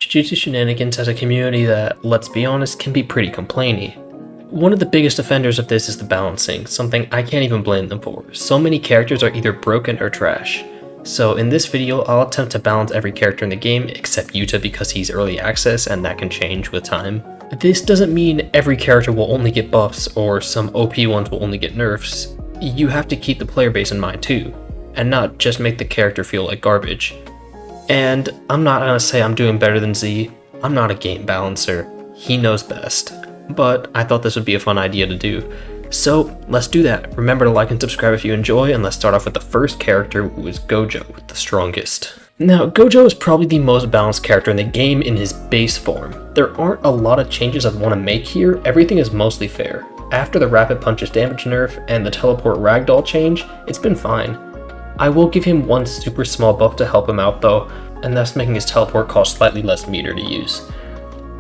Jujutsu Shenanigans has a community that, let's be honest, can be pretty complainy. One of the biggest offenders of this is the balancing, something I can't even blame them for. So many characters are either broken or trash. So in this video, I'll attempt to balance every character in the game except Yuta because he's early access and that can change with time. This doesn't mean every character will only get buffs or some OP ones will only get nerfs. You have to keep the player base in mind too, and not just make the character feel like garbage. And I'm not gonna say I'm doing better than Z. I'm not a game balancer. He knows best. But I thought this would be a fun idea to do. So let's do that. Remember to like and subscribe if you enjoy, and let's start off with the first character, who is Gojo, the strongest. Now, Gojo is probably the most balanced character in the game in his base form. There aren't a lot of changes I'd want to make here, everything is mostly fair. After the rapid punches damage nerf and the teleport ragdoll change, it's been fine. I will give him one super small buff to help him out though, and thus making his teleport cost slightly less meter to use.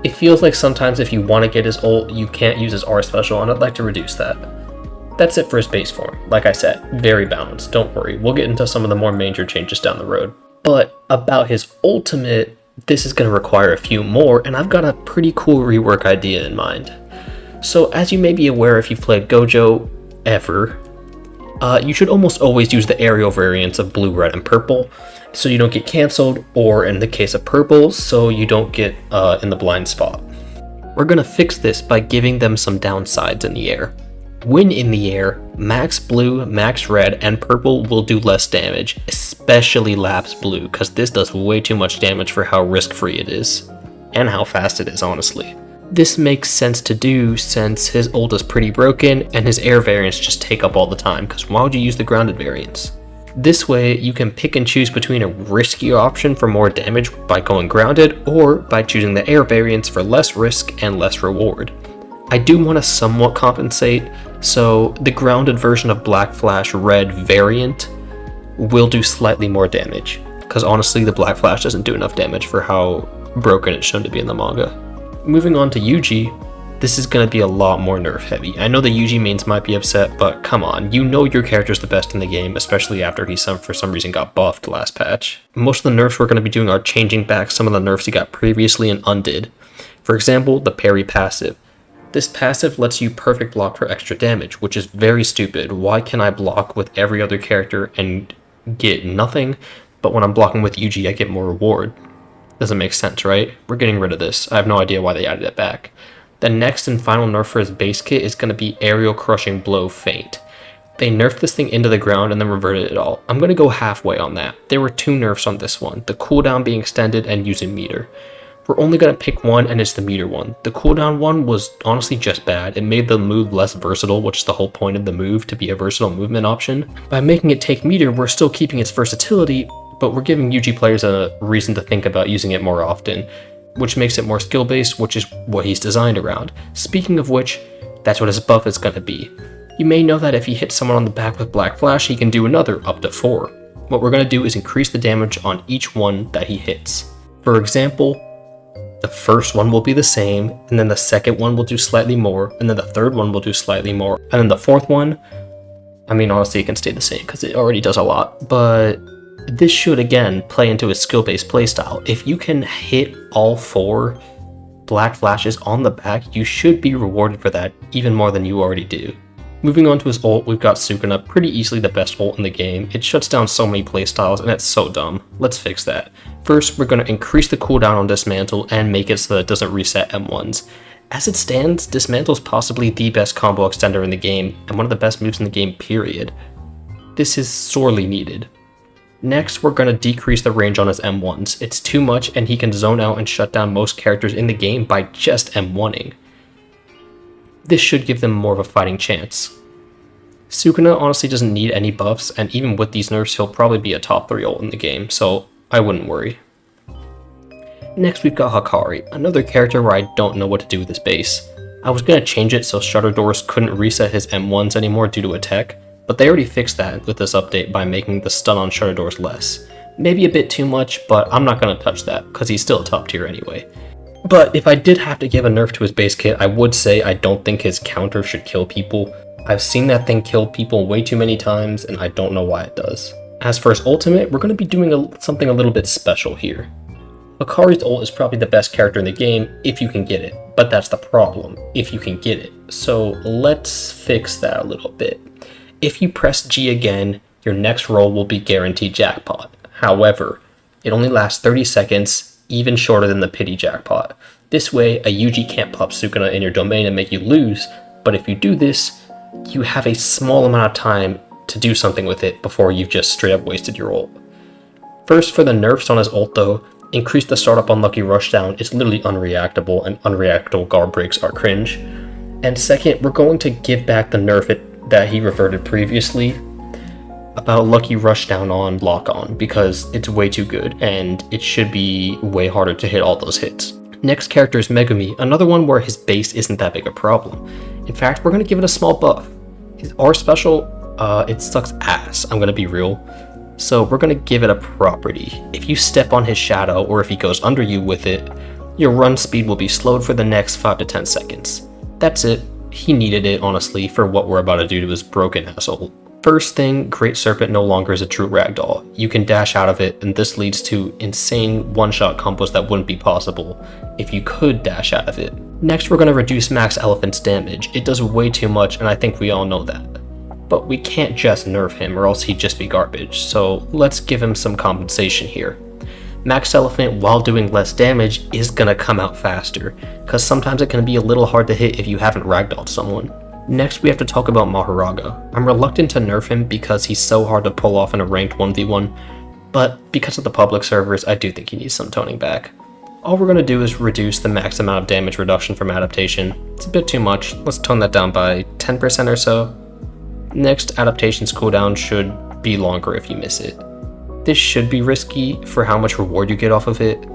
It feels like sometimes if you want to get his ult, you can't use his R special, and I'd like to reduce that. That's it for his base form. Like I said, very balanced, don't worry, we'll get into some of the more major changes down the road. But about his ultimate, this is going to require a few more, and I've got a pretty cool rework idea in mind. So as you may be aware if you've played Gojo ever, you should almost always use the aerial variants of blue, red, and purple, so you don't get cancelled, or in the case of purple, so you don't get in the blind spot. We're gonna fix this by giving them some downsides in the air. When in the air, max blue, max red, and purple will do less damage, especially lapse blue, because this does way too much damage for how risk-free it is, and how fast it is, honestly. This makes sense to do since his ult is pretty broken and his air variants just take up all the time, because why would you use the grounded variants? This way you can pick and choose between a riskier option for more damage by going grounded, or by choosing the air variants for less risk and less reward. I do want to somewhat compensate, so the grounded version of Black Flash Red variant will do slightly more damage, because honestly the Black Flash doesn't do enough damage for how broken it's shown to be in the manga. Moving on to Yuji, this is going to be a lot more nerf heavy. I know the Yuji mains might be upset, but come on, you know your character's the best in the game, especially after he for some reason got buffed last patch. Most of the nerfs we're going to be doing are changing back some of the nerfs he got previously and undid. For example, the parry passive. This passive lets you perfect block for extra damage, which is very stupid. Why can I block with every other character and get nothing, but when I'm blocking with Yuji I get more reward? Doesn't make sense, right? We're getting rid of this. I have no idea why they added it back. The next and final nerf for his base kit is going to be Aerial Crushing Blow Feint. They nerfed this thing into the ground and then reverted it all. I'm going to go halfway on that. There were two nerfs on this one, the cooldown being extended and using meter. We're only going to pick one, and it's the meter one. The cooldown one was honestly just bad. It made the move less versatile, which is the whole point of the move, to be a versatile movement option. By making it take meter, we're still keeping its versatility, but we're giving Yuji players a reason to think about using it more often, which makes it more skill-based, which is what he's designed around. Speaking of which, that's what his buff is going to be. You may know that if he hits someone on the back with Black Flash, he can do another up to 4. What we're going to do is increase the damage on each one that he hits. For example, the first one will be the same, and then the second one will do slightly more, and then the third one will do slightly more, and then the fourth one, I mean honestly it can stay the same because it already does a lot, but this should again play into his skill-based playstyle. If you can hit all 4 Black Flashes on the back, you should be rewarded for that even more than you already do. Moving on to his ult, we've got Sukuna, pretty easily the best ult in the game. It shuts down so many playstyles and it's so dumb. Let's fix that. First, we're going to increase the cooldown on Dismantle and make it so that it doesn't reset M1s. As it stands, Dismantle is possibly the best combo extender in the game and one of the best moves in the game, period. This is sorely needed. Next, we're going to decrease the range on his M1s. It's too much and he can zone out and shut down most characters in the game by just M1ing. This should give them more of a fighting chance. Sukuna honestly doesn't need any buffs, and even with these nerfs he'll probably be a top 3 ult in the game, so I wouldn't worry. Next we've got Hakari, another character where I don't know what to do with his base. I was going to change it so shutter doors couldn't reset his M1s anymore due to a tech, but they already fixed that with this update by making the stun on shutter doors less. Maybe a bit too much, but I'm not going to touch that because he's still top tier anyway. But if I did have to give a nerf to his base kit, I would say I don't think his counter should kill people. I've seen that thing kill people way too many times and I don't know why it does. As for his ultimate, we're going to be doing something a little bit special here. Hakari's ult is probably the best character in the game if you can get it, but that's the problem, if you can get it. So let's fix that a little bit. If you press G again, your next roll will be guaranteed jackpot. However, it only lasts 30 seconds, even shorter than the pity jackpot. This way, a Yuji can't pop Sukuna in your domain and make you lose, but if you do this, you have a small amount of time to do something with it before you've just straight up wasted your ult. First, for the nerfs on his ult though, increase the startup unlucky rushdown is literally unreactable, and unreactable guard breaks are cringe. And second, we're going to give back the nerf that he reverted previously about lucky rushdown on lock on, because it's way too good and it should be way harder to hit all those hits. Next character is Megumi, another one where his base isn't that big a problem. In fact, we're going to give it a small buff. His R special, it sucks ass, I'm going to be real. So we're going to give it a property. If you step on his shadow, or if he goes under you with it, your run speed will be slowed for the next 5 to 10 seconds. That's it. He needed it, honestly, for what we're about to do to his broken asshole. First thing, Great Serpent no longer is a true ragdoll. You can dash out of it, and this leads to insane one-shot combos that wouldn't be possible if you could dash out of it. Next, we're going to reduce Max Elephant's damage. It does way too much, and I think we all know that. But we can't just nerf him, or else he'd just be garbage, so let's give him some compensation here. Max Elephant, while doing less damage, is going to come out faster, because sometimes it can be a little hard to hit if you haven't ragdolled someone. Next, we have to talk about Mahoraga. I'm reluctant to nerf him because he's so hard to pull off in a ranked 1v1, but because of the public servers, I do think he needs some toning back. All we're going to do is reduce the max amount of damage reduction from adaptation. It's a bit too much, let's tone that down by 10% or so. Next, adaptation's cooldown should be longer if you miss it. This should be risky for how much reward you get off of it.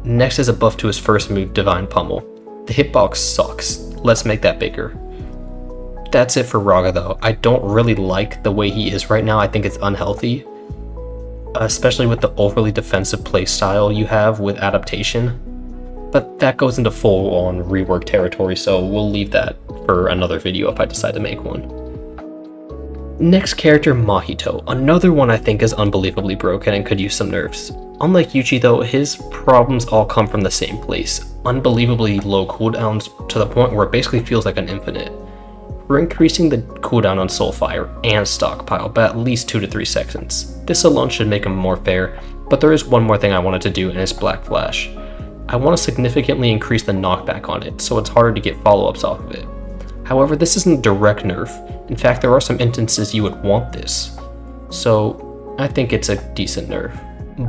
Next is a buff to his first move, Divine Pummel. The hitbox sucks, let's make that bigger. That's it for Raga though. I don't really like the way he is right now. I think it's unhealthy, especially with the overly defensive playstyle you have with adaptation. But that goes into full-on rework territory, so we'll leave that for another video if I decide to make one. Next character, Mahito. Another one I think is unbelievably broken and could use some nerfs. Unlike Yuji though, his problems all come from the same place. Unbelievably low cooldowns to the point where it basically feels like an infinite. We're increasing the cooldown on Soulfire and Stockpile by at least 2 to 3 seconds. This alone should make him more fair, but there is one more thing I wanted to do, and it's Black Flash. I want to significantly increase the knockback on it, so it's harder to get follow-ups off of it. However, this isn't a direct nerf. In fact, there are some instances you would want this. So I think it's a decent nerf.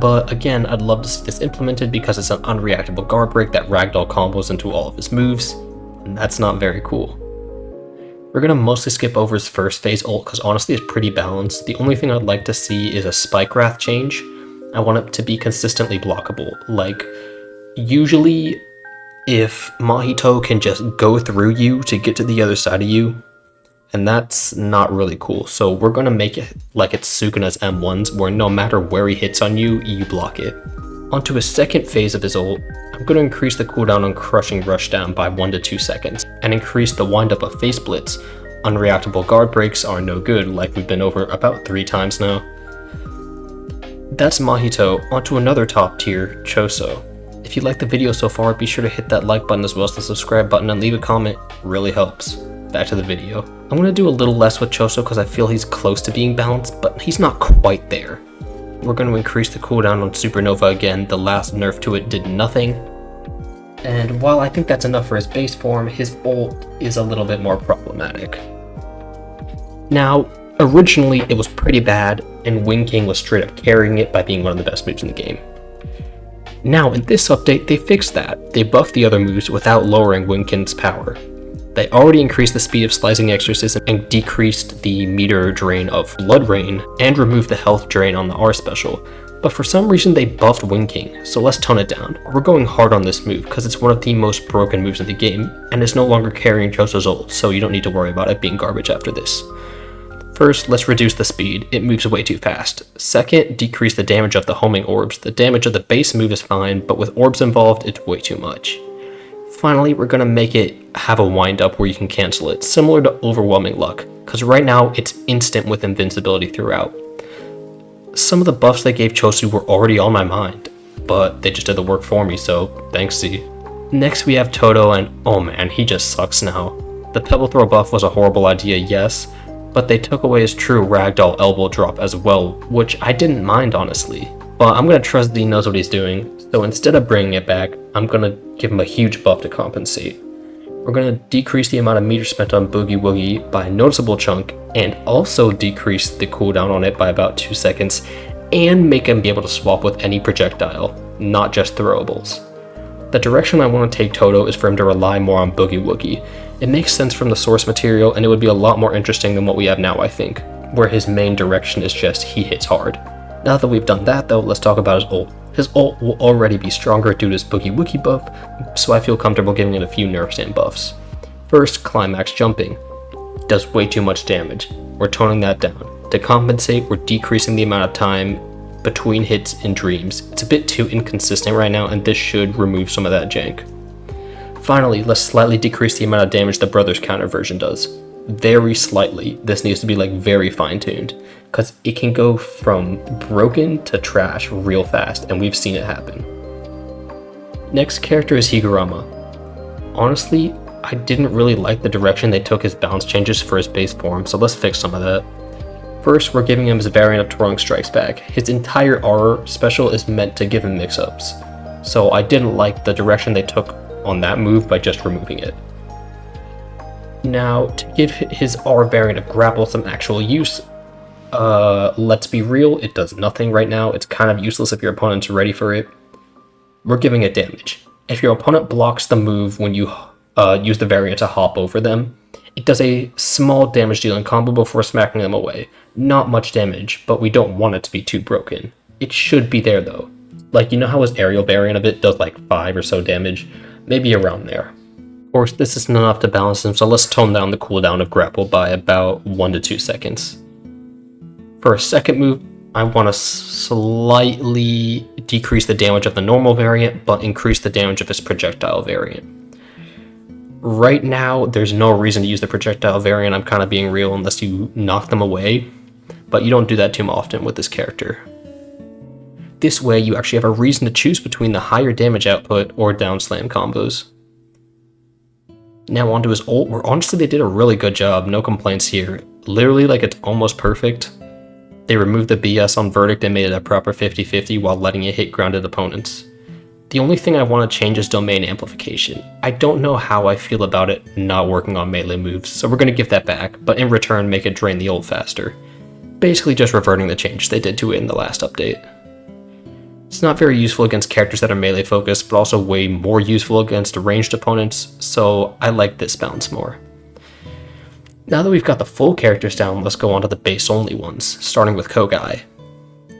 But again, I'd love to see this implemented because it's an unreactable guard break that ragdoll combos into all of his moves, and that's not very cool. We're going to mostly skip over his first phase ult because honestly it's pretty balanced. The only thing I'd like to see is a Spike Wrath change. I want it to be consistently blockable. Like, usually if Mahito can just go through you to get to the other side of you, and that's not really cool. So we're going to make it like it's Sukuna's M1s, where no matter where he hits on you, you block it. Onto his second phase of his ult, I'm going to increase the cooldown on Crushing Rushdown by 1 to 2 seconds, and increase the windup of Face Blitz. Unreactable guard breaks are no good, like we've been over about 3 times now. That's Mahito. Onto another top tier, Choso. If you liked the video so far, be sure to hit that like button as well as the subscribe button and leave a comment, really helps. Back to the video. I'm going to do a little less with Choso because I feel he's close to being balanced, but he's not quite there. We're going to increase the cooldown on Supernova again. The last nerf to it did nothing. And while I think that's enough for his base form, his ult is a little bit more problematic. Now, originally it was pretty bad, and Wing King was straight up carrying it by being one of the best moves in the game. Now, in this update, they fixed that. They buffed the other moves without lowering Wing King's power. They already increased the speed of Slicing Exorcism and decreased the meter drain of Blood Rain and removed the health drain on the R special, but for some reason they buffed Wing King, so let's tone it down. We're going hard on this move because it's one of the most broken moves in the game, and it's no longer carrying Choso's ult, so you don't need to worry about it being garbage after this. First, let's reduce the speed, it moves way too fast. Second, decrease the damage of the homing orbs. The damage of the base move is fine, but with orbs involved, it's way too much. Finally, we're going to make it have a wind up where you can cancel it, similar to Overwhelming Luck, because right now it's instant with invincibility throughout. Some of the buffs they gave Choso were already on my mind, but they just did the work for me, so thanks Z. Next we have Todo, and oh man, he just sucks now. The pebble throw buff was a horrible idea, yes, but they took away his true ragdoll elbow drop as well, which I didn't mind honestly. But I'm gonna trust Z knows what he's doing, so instead of bringing it back, I'm gonna give him a huge buff to compensate. We're gonna decrease the amount of meter spent on Boogie Woogie by a noticeable chunk, and also decrease the cooldown on it by about 2 seconds, and make him be able to swap with any projectile, not just throwables. The direction I want to take Todo is for him to rely more on Boogie Woogie. It makes sense from the source material, and it would be a lot more interesting than what we have now, I think, where his main direction is just he hits hard. Now that we've done that though, let's talk about his ult. His ult will already be stronger due to his Boogie Woogie buff, so I feel comfortable giving it a few nerfs and buffs. First, climax jumping. It does way too much damage. We're toning that down. To compensate, we're decreasing the amount of time between hits and dreams. It's a bit too inconsistent right now, and this should remove some of that jank. Finally, let's slightly decrease the amount of damage the Brothers counter version does. Very slightly. This needs to be like very fine-tuned, because it can go from broken to trash real fast, and we've seen it happen. Next character is Higuruma. Honestly, I didn't really like the direction they took his balance changes for his base form, so let's fix some of that. First, we're giving him his variant of Twirling Strikes back. His entire R special is meant to give him mix-ups, so I didn't like the direction they took on that move by just removing it. Now, to give his R variant of Grapple some actual use, let's be real, it does nothing right now. It's kind of useless if your opponent's ready for it. We're giving it damage. If your opponent blocks the move when you use the variant to hop over them, it does a small damage dealing combo before smacking them away. Not much damage, but we don't want it to be too broken. It should be there though. Like, you know how his aerial variant of it does like 5 or so damage? Maybe around there. Of course, this isn't enough to balance him, so let's tone down the cooldown of grapple by about 1 to 2 seconds. For a second move, I want to slightly decrease the damage of the normal variant, but increase the damage of his projectile variant. Right now, there's no reason to use the projectile variant, I'm kind of being real, unless you knock them away, but you don't do that too often with this character. This way, you actually have a reason to choose between the higher damage output or down slam combos. Now onto his ult, where honestly they did a really good job, no complaints here. Literally, like, it's almost perfect. They removed the BS on Verdict and made it a proper 50-50 while letting it hit grounded opponents. The only thing I want to change is domain amplification. I don't know how I feel about it not working on melee moves, so we're going to give that back, but in return make it drain the ult faster. Basically just reverting the changes they did to it in the last update. It's not very useful against characters that are melee focused, but also way more useful against ranged opponents, so I like this balance more. Now that we've got the full characters down, let's go on to the base only ones, starting with Kogai.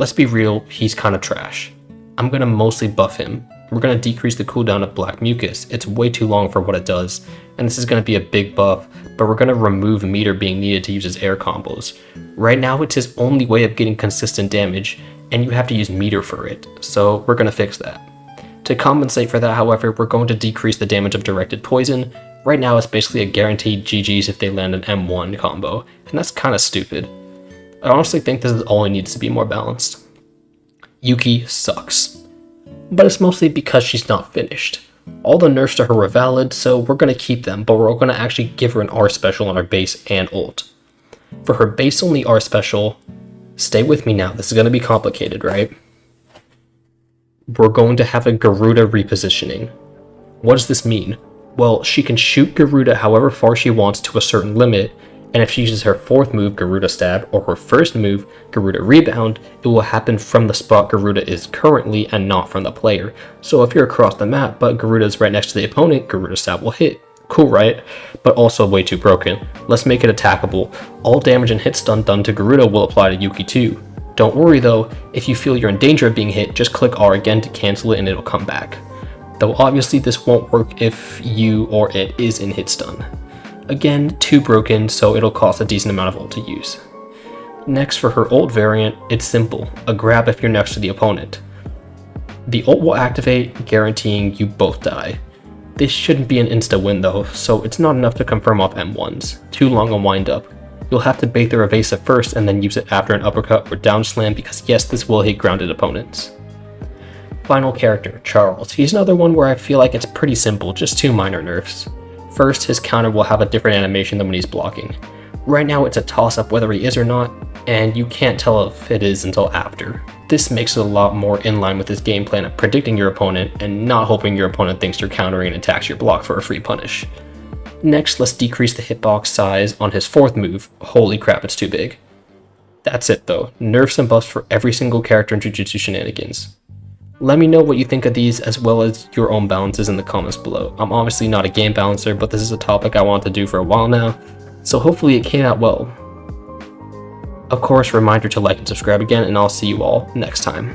Let's be real, he's kinda trash. I'm gonna mostly buff him. We're gonna decrease the cooldown of Black Mucus. It's way too long for what it does, and this is gonna be a big buff, but we're gonna remove meter being needed to use his air combos. Right now it's his only way of getting consistent damage, and you have to use meter for it, so we're gonna fix that. To compensate for that, however, we're going to decrease the damage of directed poison. Right now it's basically a guaranteed GG's if they land an M1 combo, and that's kinda stupid. I honestly think this is all it needs to be more balanced. Yuki sucks, but it's mostly because she's not finished. All the nerfs to her were valid, so we're going to keep them, but we're going to actually give her an R special on her base and ult. For her base only R special, stay with me now, this is going to be complicated, right? We're going to have a Garuda repositioning. What does this mean? Well, she can shoot Garuda however far she wants to a certain limit, and if she uses her fourth move, Garuda Stab, or her first move, Garuda Rebound, it will happen from the spot Garuda is currently and not from the player. So if you're across the map, but Garuda is right next to the opponent, Garuda Stab will hit. Cool, right? But also way too broken. Let's make it attackable. All damage and hit stun done to Garuda will apply to Yuki too. Don't worry though, if you feel you're in danger of being hit, just click R again to cancel it and it'll come back. Though obviously this won't work if you or it is in hit stun. Again, too broken, so it'll cost a decent amount of ult to use. Next, for her ult variant, it's simple, a grab if you're next to the opponent. The ult will activate, guaranteeing you both die. This shouldn't be an insta-win though, so it's not enough to confirm off M1s. Too long a wind-up. You'll have to bait their evasive first and then use it after an uppercut or down slam because yes, this will hit grounded opponents. Final character, Charles. He's another one where I feel like it's pretty simple, just 2 minor nerfs. First, his counter will have a different animation than when he's blocking. Right now it's a toss-up whether he is or not, and you can't tell if it is until after. This makes it a lot more in line with his game plan of predicting your opponent and not hoping your opponent thinks you're countering and attacks your block for a free punish. Next, let's decrease the hitbox size on his 4th move. Holy crap, it's too big. That's it though, nerfs and buffs for every single character in Jujutsu Shenanigans. Let me know what you think of these as well as your own balances in the comments below. I'm obviously not a game balancer, but this is a topic I wanted to do for a while now, so hopefully it came out well. Of course, reminder to like and subscribe again, and I'll see you all next time.